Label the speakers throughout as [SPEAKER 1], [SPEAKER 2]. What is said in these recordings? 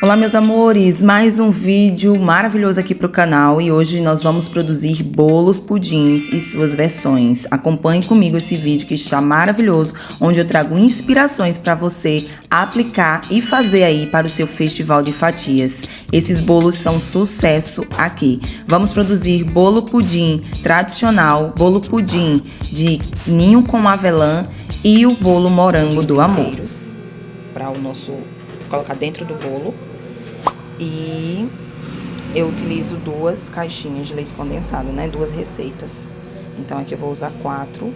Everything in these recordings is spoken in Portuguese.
[SPEAKER 1] Olá, meus amores, mais um vídeo maravilhoso aqui pro canal e hoje nós vamos produzir bolos pudins e suas versões. Acompanhe comigo esse vídeo que está maravilhoso, onde eu trago inspirações para você aplicar e fazer aí para o seu festival de fatias. Esses bolos são sucesso aqui. Vamos produzir bolo pudim tradicional, bolo pudim de ninho com avelã e o bolo morango do amor. Para o nosso colocar dentro do bolo. E eu utilizo 2 caixinhas de leite condensado, né? 2 receitas. Então aqui eu vou usar 4,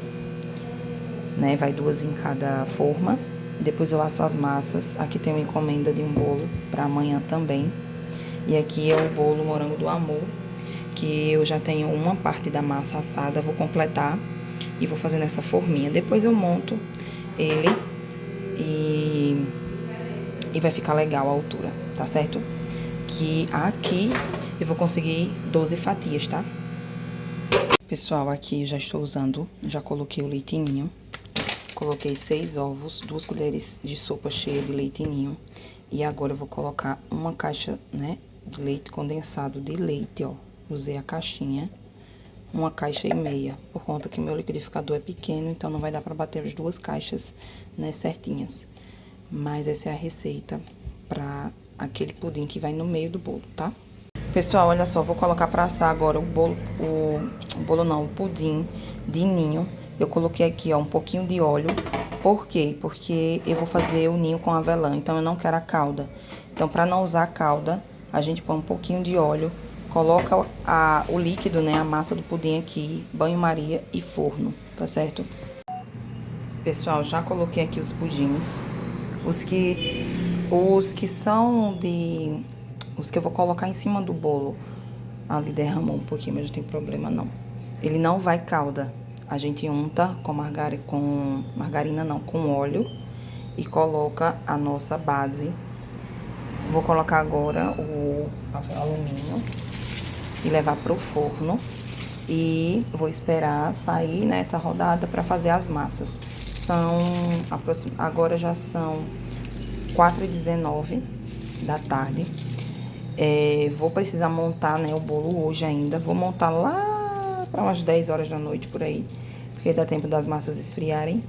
[SPEAKER 1] né? Vai 2 em cada forma. Depois eu asso as massas. Aqui tem uma encomenda de um bolo para amanhã também. E aqui é o bolo morango do amor, que eu já tenho uma parte da massa assada. Vou completar e vou fazer nessa forminha. Depois eu monto ele e vai ficar legal a altura, tá certo? Que aqui eu vou conseguir 12 fatias, tá? Pessoal, aqui eu já estou usando, já coloquei o leite ninho. Coloquei 6 ovos, 2 colheres de sopa cheia de leite ninho. E agora eu vou colocar uma caixa, né, de leite condensado de leite, ó. Usei a caixinha, 1,5 caixa, por conta que meu liquidificador é pequeno, então não vai dar pra bater as 2 caixas, né, certinhas. Mas essa é a receita pra aquele pudim que vai no meio do bolo, tá? Pessoal, olha só, vou colocar pra assar agora o pudim de ninho. Eu coloquei aqui, ó, um pouquinho de óleo. Por quê? Porque eu vou fazer o ninho com avelã, então eu não quero a calda. Então, pra não usar a calda, a gente põe um pouquinho de óleo, coloca o líquido, né, a massa do pudim aqui, banho-maria e forno, tá certo? Pessoal, já coloquei aqui os pudins. Os que são de... Os que eu vou colocar em cima do bolo. Ali derramou um pouquinho, mas não tem problema não. Ele não vai calda. A gente unta com margarina não, com óleo. E coloca a nossa base. Vou colocar agora o papel alumínio. E levar pro forno. E vou esperar sair nessa rodada para fazer as massas. Agora já são 4h19 da tarde. Vou precisar montar, né, o bolo hoje ainda. Vou montar lá para umas 10 horas da noite, por aí. Porque dá tempo das massas esfriarem.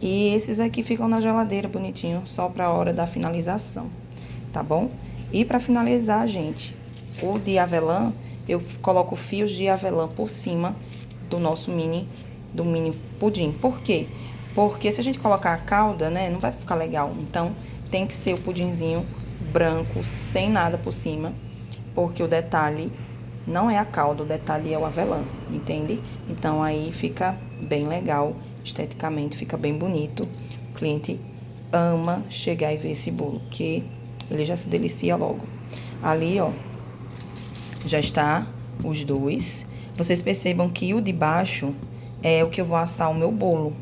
[SPEAKER 1] E esses aqui ficam na geladeira, bonitinho, só para a hora da finalização, tá bom? E para finalizar, gente, o de avelã, eu coloco fios de avelã por cima do nosso mini pudim. Por quê? Porque se a gente colocar a calda, né, não vai ficar legal. Então, tem que ser o pudinzinho branco, sem nada por cima. Porque o detalhe não é a calda, o detalhe é o avelã, entende? Então, aí fica bem legal, esteticamente fica bem bonito. O cliente ama chegar e ver esse bolo, que ele já se delicia logo. Ali, ó, já está os 2. Vocês percebam que o de baixo é o que eu vou assar o meu bolo.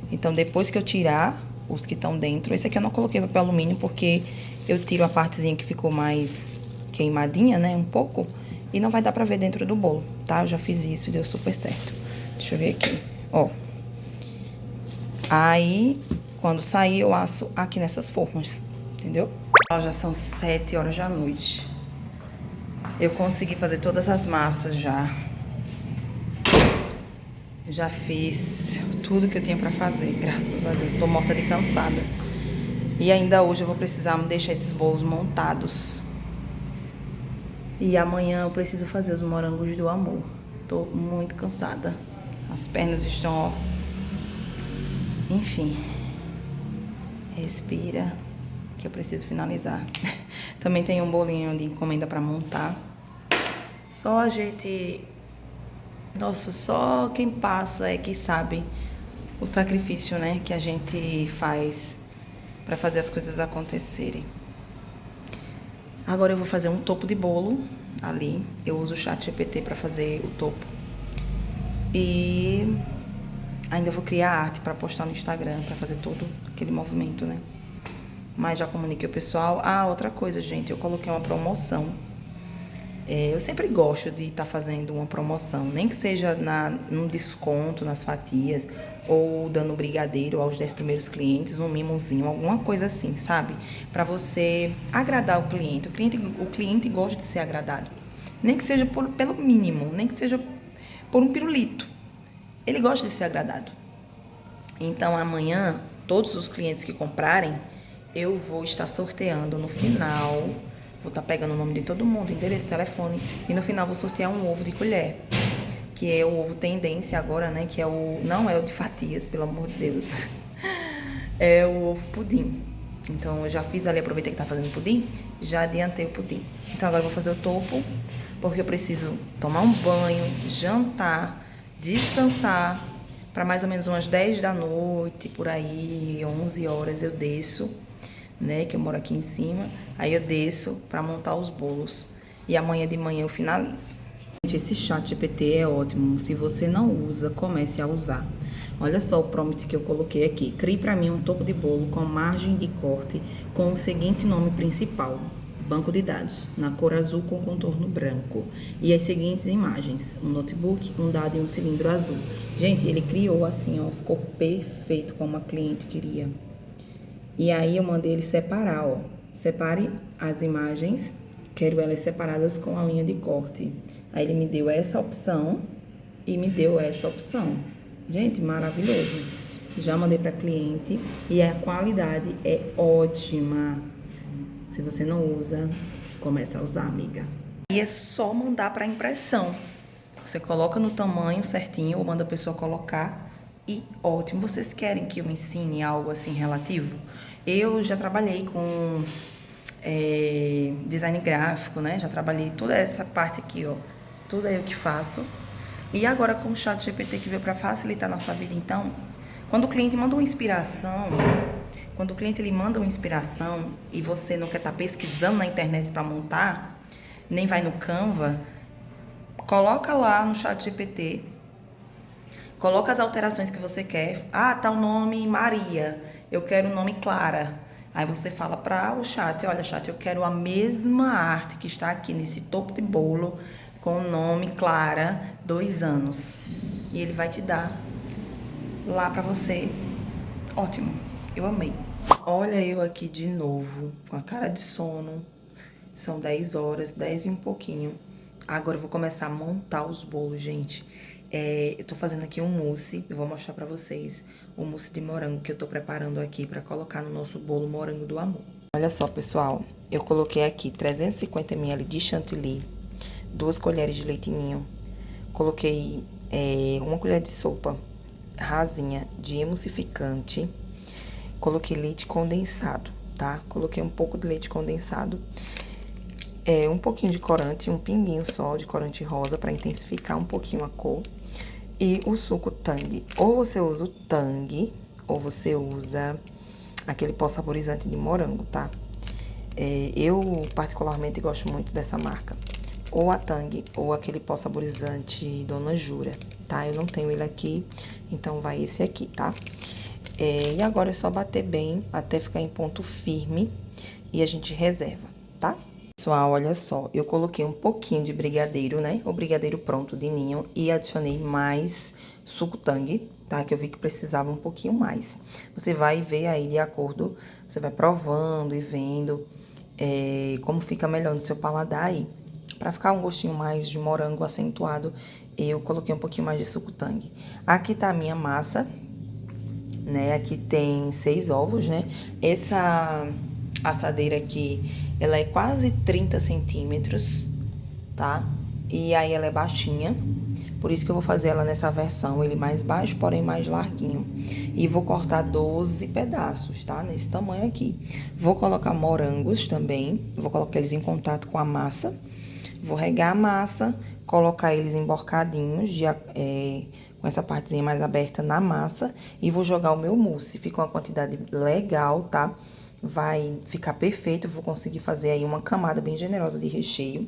[SPEAKER 1] Então, depois que eu tirar os que estão dentro... Esse aqui eu não coloquei papel alumínio porque eu tiro a partezinha que ficou mais queimadinha, né? Um pouco. E não vai dar pra ver dentro do bolo, tá? Eu já fiz isso e deu super certo. Deixa eu ver aqui, ó. Aí, quando sair, eu asso aqui nessas formas, entendeu? Já são 7 horas da noite. Eu consegui fazer todas as massas já. Já fiz tudo que eu tinha pra fazer, graças a Deus. Tô morta de cansada. E ainda hoje eu vou precisar deixar esses bolos montados. E amanhã eu preciso fazer os morangos do amor. Tô muito cansada. As pernas estão, ó. Enfim. Respira, que eu preciso finalizar. Também tem um bolinho de encomenda pra montar. Só a gente... Nossa, só quem passa é que sabe o sacrifício, né, que a gente faz pra fazer as coisas acontecerem. Agora eu vou fazer um topo de bolo ali. Eu uso o ChatGPT pra fazer o topo. E ainda vou criar arte pra postar no Instagram, pra fazer todo aquele movimento, né. Mas já comuniquei o pessoal. Ah, outra coisa, gente, eu coloquei uma promoção Eu sempre gosto de estar fazendo uma promoção, nem que seja num desconto nas fatias, ou dando um brigadeiro aos 10 primeiros clientes, um mimozinho, alguma coisa assim, sabe? Para você agradar o cliente. O cliente gosta de ser agradado. Nem que seja pelo mínimo, nem que seja por um pirulito. Ele gosta de ser agradado. Então, amanhã, todos os clientes que comprarem, eu vou estar sorteando no final. Vou estar pegando o nome de todo mundo, endereço, telefone. E no final vou sortear um ovo de colher. Que é o ovo tendência agora, né? Que é não é o de fatias, pelo amor de Deus. É o ovo pudim. Então, eu já fiz ali, aproveitei que tá fazendo pudim. Já adiantei o pudim. Então, agora eu vou fazer o topo. Porque eu preciso tomar um banho, jantar, descansar. Para mais ou menos umas 10 da noite, por aí, 11 horas eu desço, né, que eu moro aqui em cima. Aí eu desço para montar os bolos e amanhã de manhã eu finalizo. Gente, esse chat GPT é ótimo. Se você não usa, comece a usar. Olha só o prompt que eu coloquei aqui. Crie para mim um topo de bolo com margem de corte com o seguinte nome principal: banco de dados, na cor azul com contorno branco. E as seguintes imagens: um notebook, um dado e um cilindro azul. Gente, ele criou assim, ó, ficou perfeito como a cliente queria. E aí eu mandei ele separar, ó. Separe as imagens, quero elas separadas com a linha de corte. Aí ele me deu essa opção e me deu essa opção. Gente, maravilhoso. Já mandei para cliente e a qualidade é ótima. Se você não usa, começa a usar, amiga. E é só mandar para impressão. Você coloca no tamanho certinho ou manda a pessoa colocar e ótimo. Vocês querem que eu ensine algo assim relativo? Eu já trabalhei com design gráfico, né? Já trabalhei toda essa parte aqui, ó. Tudo é eu que faço. E agora com o chat GPT que veio para facilitar a nossa vida, então, quando o cliente manda uma inspiração, quando o cliente ele manda uma inspiração e você não quer estar pesquisando na internet para montar, nem vai no Canva, coloca lá no chat GPT, coloca as alterações que você quer. Ah, tá o nome Maria, eu quero o nome Clara. Aí você fala para o chat: olha, chat, eu quero a mesma arte que está aqui nesse topo de bolo com o nome Clara, 2 anos. E ele vai te dar lá para você. Ótimo, eu amei. Olha eu aqui de novo, com a cara de sono. São 10 horas, 10 e um pouquinho. Agora eu vou começar a montar os bolos, gente. Eu tô fazendo aqui um mousse, eu vou mostrar pra vocês o mousse de morango que eu tô preparando aqui pra colocar no nosso bolo morango do amor. Olha só, pessoal, eu coloquei aqui 350 ml de chantilly, 2 colheres de leite ninho, coloquei 1 colher de sopa rasinha de emulsificante, coloquei leite condensado, tá? Coloquei um pouco de leite condensado, um pouquinho de corante, um pinguinho só de corante rosa para intensificar um pouquinho a cor. E o suco Tang. Ou você usa o Tang, ou você usa aquele pó saborizante de morango, tá? Eu particularmente gosto muito dessa marca. Ou a Tang, ou aquele pó saborizante Dona Jura, tá? Eu não tenho ele aqui, então vai esse aqui, tá? E agora é só bater bem até ficar em ponto firme e a gente reserva, tá? Pessoal, olha só, eu coloquei um pouquinho de brigadeiro, né? O brigadeiro pronto de ninho e adicionei mais suco Tang, tá? Que eu vi que precisava um pouquinho mais. Você vai ver aí de acordo, você vai provando e vendo como fica melhor no seu paladar aí. Pra ficar um gostinho mais de morango acentuado, eu coloquei um pouquinho mais de suco Tang. Aqui tá a minha massa, né? Aqui tem 6 ovos, né? Essa assadeira aqui, ela é quase 30 centímetros, tá? E aí ela é baixinha, por isso que eu vou fazer ela nessa versão, ele mais baixo, porém mais larguinho. E vou cortar 12 pedaços, tá? Nesse tamanho aqui. Vou colocar morangos também, vou colocar eles em contato com a massa. Vou regar a massa, colocar eles emborcadinhos, com essa partezinha mais aberta na massa. E vou jogar o meu mousse, fica uma quantidade legal, tá? Vai ficar perfeito, vou conseguir fazer aí uma camada bem generosa de recheio.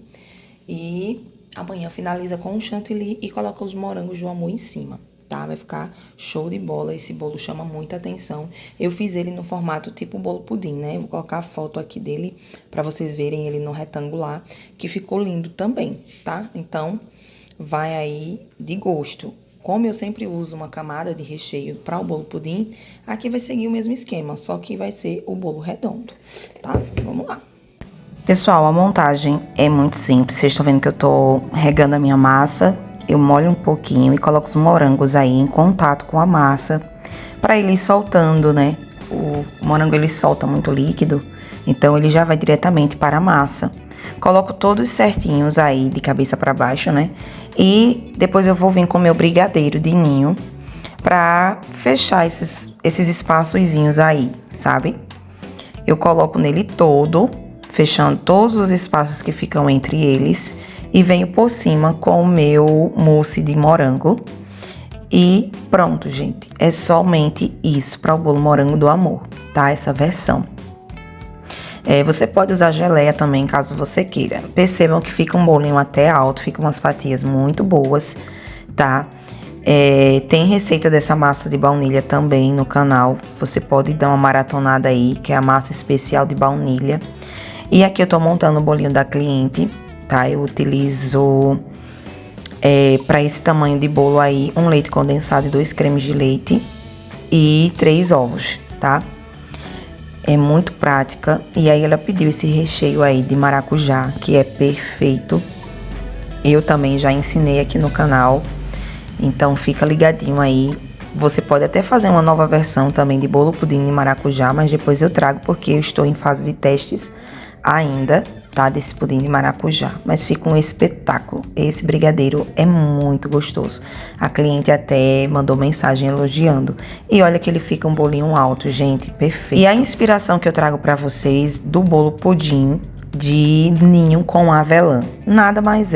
[SPEAKER 1] E amanhã finaliza com o chantilly e coloca os morangos do amor em cima, tá? Vai ficar show de bola, esse bolo chama muita atenção. Eu fiz ele no formato tipo bolo pudim, né? Eu vou colocar a foto aqui dele pra vocês verem ele no retangular, que ficou lindo também, tá? Então, vai aí de gosto. Como eu sempre uso uma camada de recheio para o bolo pudim, aqui vai seguir o mesmo esquema, só que vai ser o bolo redondo, tá? Vamos lá. Pessoal, a montagem é muito simples. Vocês estão vendo que eu tô regando a minha massa. Eu molho um pouquinho e coloco os morangos aí em contato com a massa, para ele ir soltando, né? O morango, ele solta muito líquido, então ele já vai diretamente para a massa. Coloco todos certinhos aí, de cabeça para baixo, né? E depois eu vou vir com o meu brigadeiro de ninho pra fechar esses espaçozinhos aí, sabe? Eu coloco nele todo, fechando todos os espaços que ficam entre eles. E venho por cima com o meu mousse de morango. E pronto, gente. É somente isso para o bolo morango do amor, tá? Essa versão. Você pode usar geleia também, caso você queira. Percebam que fica um bolinho até alto, fica umas fatias muito boas, tá? Tem receita dessa massa de baunilha também no canal. Você pode dar uma maratonada aí, que é a massa especial de baunilha. E aqui eu tô montando o bolinho da cliente, tá? Eu utilizo, para esse tamanho de bolo aí, um leite condensado e 2 cremes de leite e 3 ovos, tá? É muito prática. E aí ela pediu esse recheio aí de maracujá, que é perfeito. Eu também já ensinei aqui no canal. Então fica ligadinho aí. Você pode até fazer uma nova versão também de bolo pudim de maracujá, mas depois eu trago porque eu estou em fase de testes ainda, tá? Desse pudim de maracujá. Mas fica um espetáculo. Esse brigadeiro é muito gostoso. A cliente até mandou mensagem elogiando. E olha que ele fica um bolinho alto, gente. Perfeito. E a inspiração que eu trago pra vocês do bolo pudim de ninho com avelã. Nada mais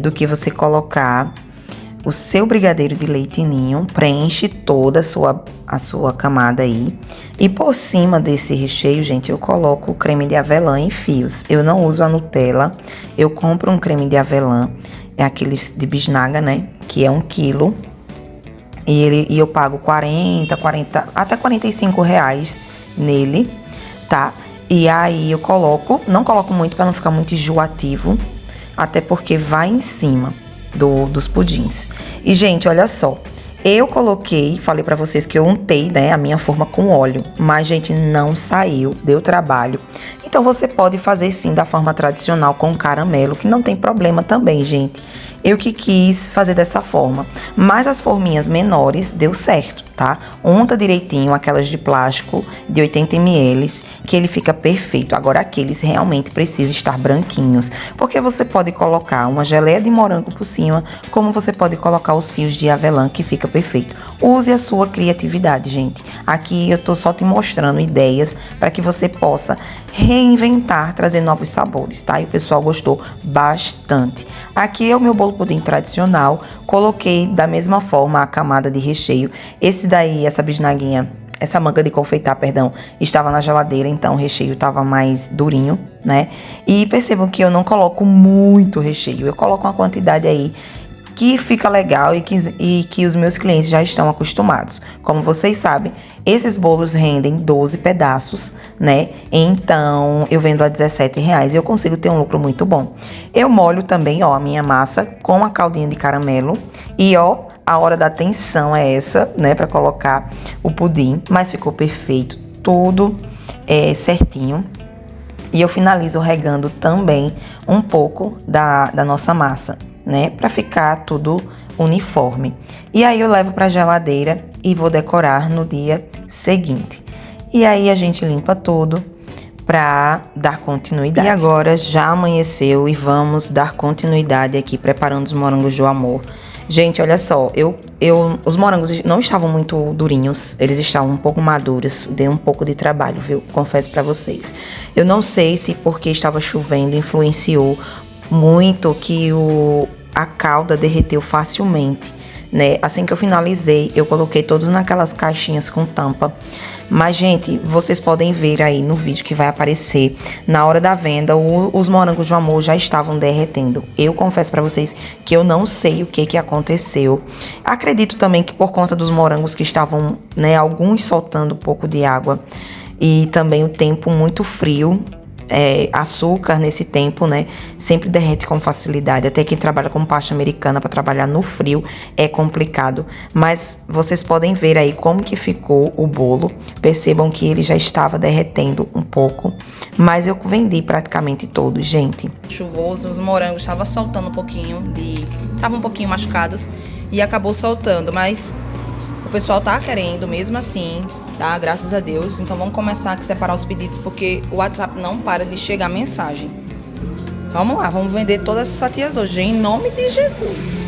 [SPEAKER 1] do que você colocar o seu brigadeiro de leite ninho, preenche toda a sua camada aí. E por cima desse recheio, gente, eu coloco o creme de avelã em fios. Eu não uso a Nutella, eu compro um creme de avelã, é aqueles de bisnaga, né? Que é 1 quilo. E eu pago 40, até 45 reais nele, tá? E aí eu coloco, não coloco muito para não ficar muito enjoativo, até porque vai em cima dos pudins. E, gente, olha só. Eu coloquei, falei pra vocês que eu untei, né, a minha forma com óleo. Mas, gente, não saiu, deu trabalho. Então, você pode fazer, sim, da forma tradicional com caramelo, que não tem problema também, gente. Eu que quis fazer dessa forma. Mas as forminhas menores deu certo, tá? Unta direitinho aquelas de plástico de 80 ml, que ele fica perfeito. Agora, aqueles realmente precisam estar branquinhos, porque você pode colocar uma geleia de morango por cima, como você pode colocar os fios de avelã, que fica perfeito. Use a sua criatividade, gente. Aqui eu tô só te mostrando ideias para que você possa reinventar, trazer novos sabores, tá? E o pessoal gostou bastante. Aqui é o meu bolo pudim tradicional. Coloquei da mesma forma a camada de recheio. Esse daí, essa bisnaguinha, essa manga de confeitar, perdão, estava na geladeira, então o recheio estava mais durinho, né? E percebam que eu não coloco muito recheio. Eu coloco uma quantidade aí que fica legal e que os meus clientes já estão acostumados. Como vocês sabem, esses bolos rendem 12 pedaços, né? Então, eu vendo a R$17 e eu consigo ter um lucro muito bom. Eu molho também, ó, a minha massa com a caldinha de caramelo. E, ó, a hora da atenção é essa, né? Pra colocar o pudim. Mas ficou perfeito, tudo certinho. E eu finalizo regando também um pouco da nossa massa, né? Pra ficar tudo uniforme. E aí eu levo pra geladeira e vou decorar no dia seguinte. E aí a gente limpa tudo pra dar continuidade. E agora já amanheceu e vamos dar continuidade aqui preparando os morangos do amor. Gente, olha só, os morangos não estavam muito durinhos, eles estavam um pouco maduros, deu um pouco de trabalho, viu? Confesso pra vocês. Eu não sei se porque estava chovendo influenciou muito que a calda derreteu facilmente, né? Assim que eu finalizei, eu coloquei todos naquelas caixinhas com tampa Mas, gente, vocês podem ver aí no vídeo que vai aparecer, na hora da venda, os morangos do amor já estavam derretendo. Eu confesso pra vocês que eu não sei o que aconteceu. Acredito também que por conta dos morangos que estavam, né, alguns soltando um pouco de água e também o tempo muito frio. Açúcar nesse tempo, né, sempre derrete com facilidade. Até quem trabalha com pasta americana para trabalhar no frio é complicado. Mas vocês podem ver aí como que ficou o bolo. Percebam que ele já estava derretendo um pouco, mas eu vendi praticamente todos, gente. Chuvoso, os morangos estavam soltando um pouquinho estavam um pouquinho machucados e acabou soltando, mas o pessoal tá querendo mesmo assim, tá? Graças a Deus. Então vamos começar a separar os pedidos, porque o WhatsApp não para de chegar mensagem. Vamos lá, vamos vender todas essas fatias hoje, em nome de Jesus.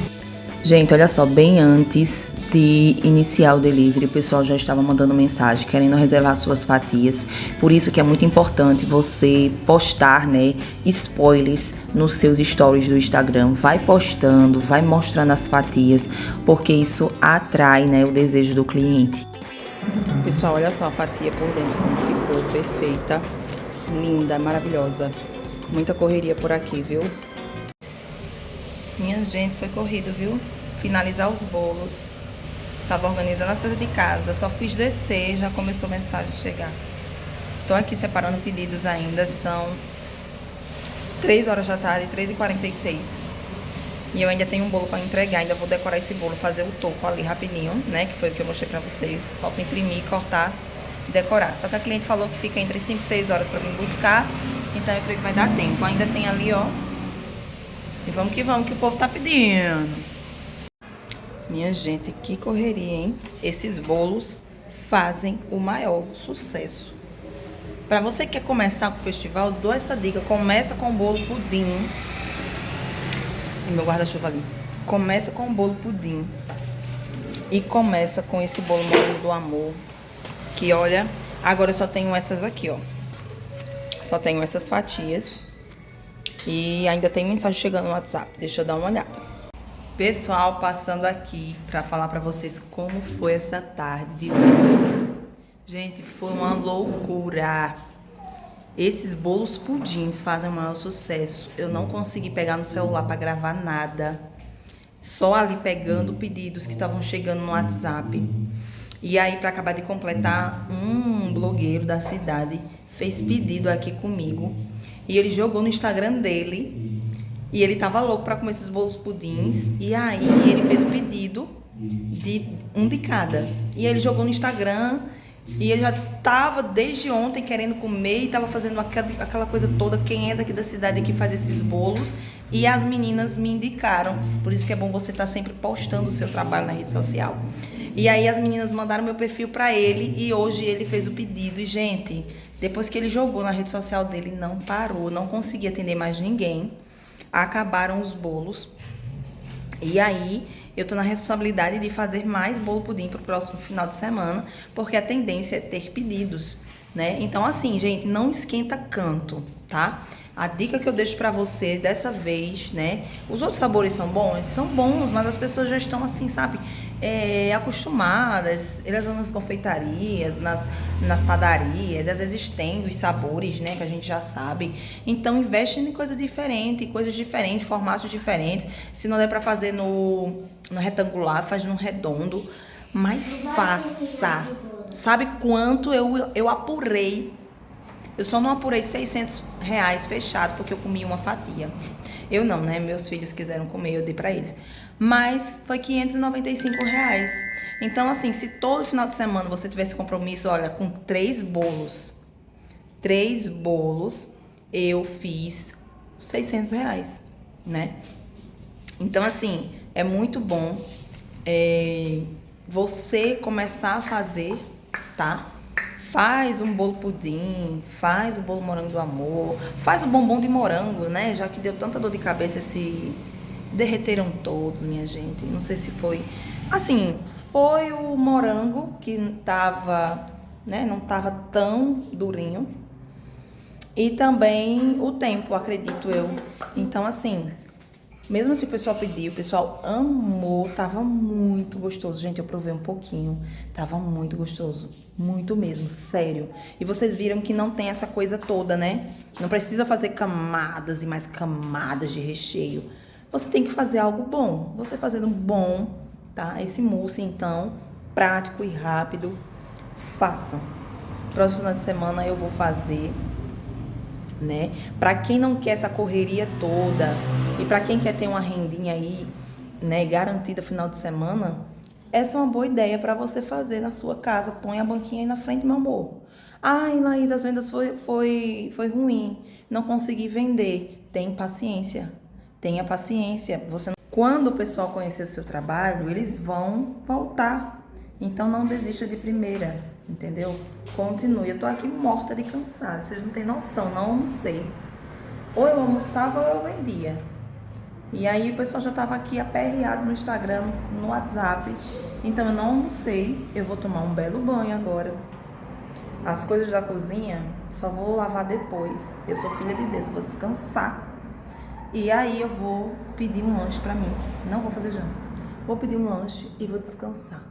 [SPEAKER 1] Gente, olha só, bem antes de iniciar o delivery, o pessoal já estava mandando mensagem, querendo reservar suas fatias. Por isso que é muito importante você postar, né, spoilers nos seus stories do Instagram. Vai postando, vai mostrando as fatias, porque isso atrai, né, o desejo do cliente. Pessoal, olha só a fatia por dentro como ficou, perfeita, linda, maravilhosa. Muita correria por aqui, viu? Minha gente, foi corrido, viu? Finalizar os bolos. Tava organizando as coisas de casa, só fiz descer, já começou a mensagem chegar. Tô aqui separando pedidos ainda, são 3 horas da tarde, 3h46. E eu ainda tenho um bolo para entregar, ainda vou decorar esse bolo, fazer o topo ali rapidinho, né? Que foi o que eu mostrei pra vocês. Falta imprimir, cortar e decorar. Só que a cliente falou que fica entre 5 e 6 horas pra vir buscar, então eu creio que vai dar tempo. Ainda tem ali, ó. E vamos, que o povo tá pedindo. Minha gente, que correria, hein? Esses bolos fazem o maior sucesso. Pra você que quer começar com o festival, dou essa dica. Começa com o bolo pudim. E meu guarda-chuva ali. Começa com o bolo pudim. E começa com esse bolo morango do amor. Que olha, agora eu só tenho essas aqui, ó. Só tenho essas fatias. E ainda tem mensagem chegando no WhatsApp. Deixa eu dar uma olhada. Pessoal, passando aqui pra falar pra vocês como foi essa tarde de bolos. Gente, foi uma loucura. Esses bolos pudins fazem o maior sucesso. Eu não consegui pegar no celular pra gravar nada. Só ali pegando pedidos que estavam chegando no WhatsApp. E aí, pra acabar de completar, um blogueiro da cidade fez pedido aqui comigo. E ele jogou no Instagram dele. E ele tava louco pra comer esses bolos pudins. E aí ele fez o pedido de um de cada. E ele jogou no Instagram. E ele já tava desde ontem querendo comer. E tava fazendo aquela coisa toda. Quem é daqui da cidade que faz esses bolos. E as meninas me indicaram. Por isso que é bom você estar sempre postando o seu trabalho na rede social. E aí as meninas mandaram meu perfil pra ele. E hoje ele fez o pedido. E gente, depois que ele jogou na rede social dele, não parou. Não conseguia atender mais ninguém. Acabaram os bolos. E aí eu tô na responsabilidade de fazer mais bolo pudim pro próximo final de semana, porque a tendência é ter pedidos, né? Então assim, gente, não esquenta canto, tá? A dica que eu deixo pra você dessa vez, né? Os outros sabores são bons, mas as pessoas já estão assim, sabe? Acostumadas, elas vão nas confeitarias, nas padarias, às vezes tem os sabores, né, que a gente já sabe. Então investe em coisas diferentes, formatos diferentes. Se não der pra fazer no retangular, faz no redondo, mas faça. Sabe quanto eu apurei? Eu só não apurei R$600 fechado, porque eu comi uma fatia. Eu não, né? Meus filhos quiseram comer, eu dei pra eles. Mas foi R$595. Então, assim, se todo final de semana você tivesse compromisso, olha, com 3 bolos, eu fiz R$600, né? Então, assim, é muito bom você começar a fazer, tá? Faz um bolo pudim, faz o bolo morango do amor, faz o bombom de morango, né? Já que deu tanta dor de cabeça derreteram todos, minha gente. Não sei se foi... Assim, foi o morango que tava, né? Não tava tão durinho. E também o tempo, acredito eu. Então, assim, Mesmo assim o pessoal pediu, o pessoal amou, tava muito gostoso. Gente, eu provei um pouquinho, tava muito gostoso, muito mesmo, sério. E vocês viram que não tem essa coisa toda, né? Não precisa fazer camadas e mais camadas de recheio. Você tem que fazer algo bom. Você fazendo bom, tá? Esse mousse, então, prático e rápido, façam. Próximo final de semana eu vou fazer, né? Para quem não quer essa correria toda e para quem quer ter uma rendinha aí, né, garantida final de semana, essa é uma boa ideia para você fazer na sua casa. Põe a banquinha aí na frente, meu amor. Ai, Laís, as vendas foi ruim, não consegui vender. Tenha paciência. Você, quando o pessoal conhecer o seu trabalho, eles vão voltar. Então não desista de primeira, entendeu? Continue. Eu tô aqui morta de cansada. Vocês não têm noção, não almocei. Ou eu almoçava ou eu vendia. E aí o pessoal já tava aqui aperreado no Instagram, no WhatsApp. Então eu não almocei. Eu vou tomar um belo banho agora. As coisas da cozinha só vou lavar depois. Eu sou filha de Deus, vou descansar. E aí eu vou pedir um lanche pra mim. Não vou fazer janta. Vou pedir um lanche e vou descansar.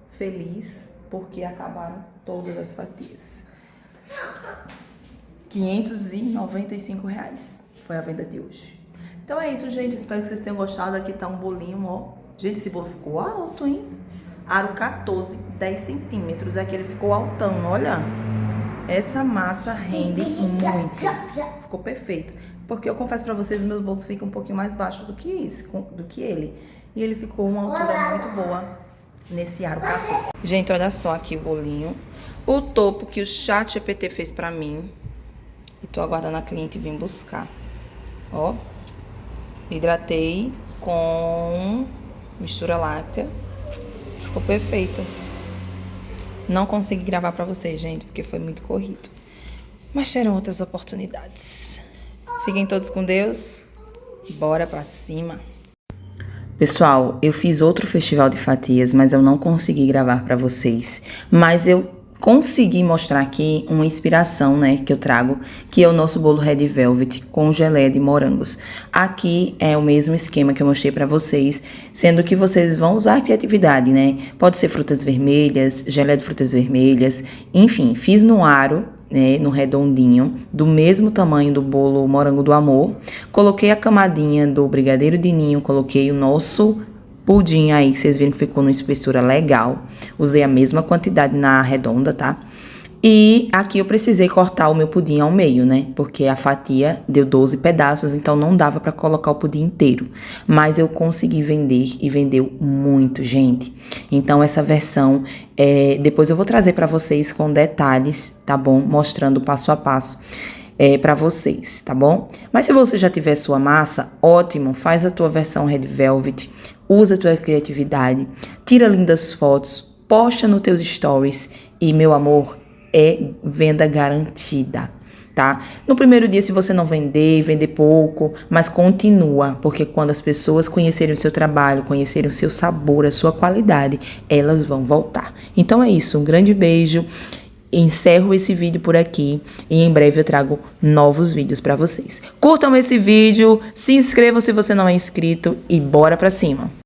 [SPEAKER 1] Feliz porque acabaram todas as fatias. R$595 foi a venda de hoje. Então é isso, gente. Espero que vocês tenham gostado. Aqui tá um bolinho, ó. Gente, esse bolo ficou alto, hein? Aro 14, 10 centímetros. Aqui ele ficou altão, olha. Essa massa rende muito. Ficou perfeito. Porque eu confesso pra vocês, meus bolos ficam um pouquinho mais baixos do que ele. E ele ficou uma altura muito boa nesse aro 14. Gente, olha só aqui o bolinho. O topo que o ChatGPT fez pra mim. E tô aguardando a cliente vir buscar. Ó. Hidratei com mistura láctea. Ficou perfeito. Não consegui gravar pra vocês, gente, porque foi muito corrido. Mas terão outras oportunidades. Fiquem todos com Deus. Bora pra cima. Pessoal, eu fiz outro festival de fatias, mas eu não consegui gravar pra vocês. Mas eu consegui mostrar aqui uma inspiração, né, que eu trago, que é o nosso bolo Red Velvet com geleia de morangos. Aqui é o mesmo esquema que eu mostrei pra vocês, sendo que vocês vão usar a criatividade, né? Pode ser frutas vermelhas, geleia de frutas vermelhas, enfim, fiz no aro, né, no redondinho, do mesmo tamanho do bolo Morango do Amor. Coloquei a camadinha do brigadeiro de ninho, coloquei o nosso pudim aí, vocês viram que ficou numa espessura legal. Usei a mesma quantidade na redonda, tá? E aqui eu precisei cortar o meu pudim ao meio, né? Porque a fatia deu 12 pedaços, então não dava pra colocar o pudim inteiro. Mas eu consegui vender e vendeu muito, gente. Então essa versão, depois eu vou trazer pra vocês com detalhes, tá bom? Mostrando passo a passo. Pra vocês, tá bom? Mas se você já tiver sua massa, ótimo, faz a tua versão Red Velvet, usa a tua criatividade, tira lindas fotos, posta nos teus stories e, meu amor, é venda garantida, tá? No primeiro dia, se você não vender pouco, mas continua, porque quando as pessoas conhecerem o seu trabalho, conhecerem o seu sabor, a sua qualidade, elas vão voltar. Então é isso, um grande beijo. Encerro esse vídeo por aqui e em breve eu trago novos vídeos pra vocês. Curtam esse vídeo, se inscrevam se você não é inscrito e bora pra cima!